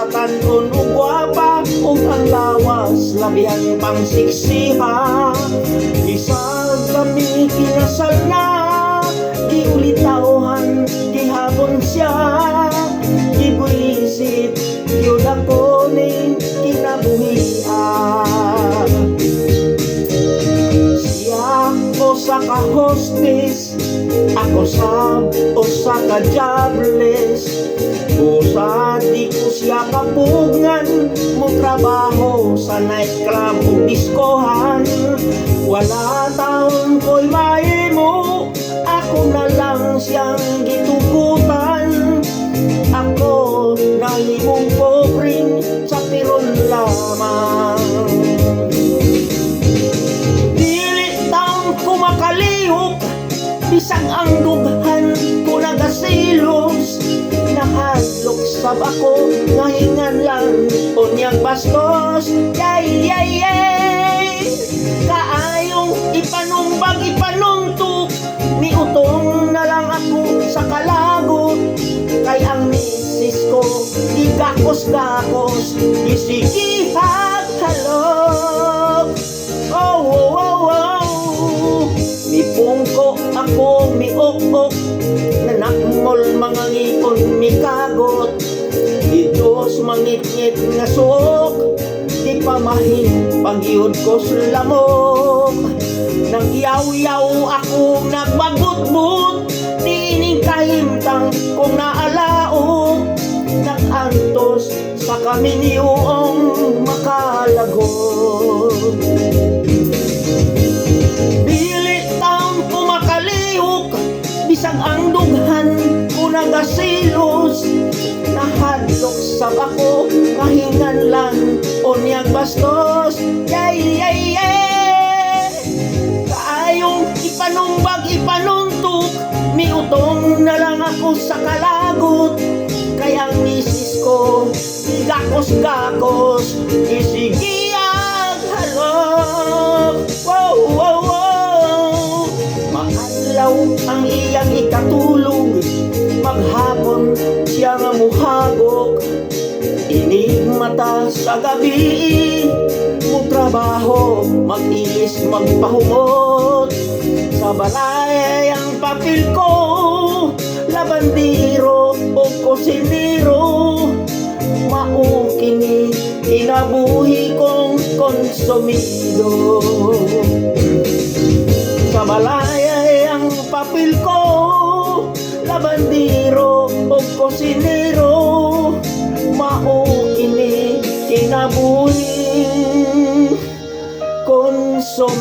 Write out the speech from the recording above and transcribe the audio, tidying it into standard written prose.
katanon o gwapa o ang lawas labihan pang siksiha. Isang kami kinasal na, giulitauhan gihapon siya, gibuisit yun ako ning kinabuhian. Siya o sa ka-hostess, ako sa o sa ka-jobless. Usa di ko siya kapugngan, mo trabaho sa nightclub o diskohan. Wala taon ko'y mahimo, ako na lang siyang gitugutan. Ako nahimong pobring sa piron lamang. Dili taon ko makalihok, bisag ang dughan ko nagasilos. Nahadlok sab ako, ngahingan lang unyang bastos. Yay, yay, yay! Kaayong ipanumbag, ipanuntok, niutong na lang ako sa kalagot. Kay ang misis ko, gigakos-gakos, isigihag halok. Oh, oh, oh, oh. Mipungko ako, miok-ok, nanakmol mga ngipon, mikagot. Itos mangit-ngit nga suok, di pamahin pagyud ko sulamok. Nang yaw-yaw ako nagbabut-but, di ining kahimtang kong naalaok. Nakantos sa kaminiyoong makalagot. Dili taon ko makalihok, bisag ang dughan ko nagasilos. Nahadlok sab ako, kahingan lang unyang bastos. Yay, yay, yay! Kaayong ipanumbag, ipanuntok, miutong na lang ako sa kalagot. Kay ang misis ko, gigakos-gakos, isigiyag halok. Wow, wow, wow! Maadlaw ang iyang ikatulog, maghapon siya nga muhagok. Inig mata sa gabi, mo trabaho, mag-ilis, magpahumot. Sa balay ang papel ko, labandiro o kusinero. Maukini, kinabuhi kong konsumido. Sa balay ang papel ko, labandiro o kusinero. Maukini, kinabuhi konsumido.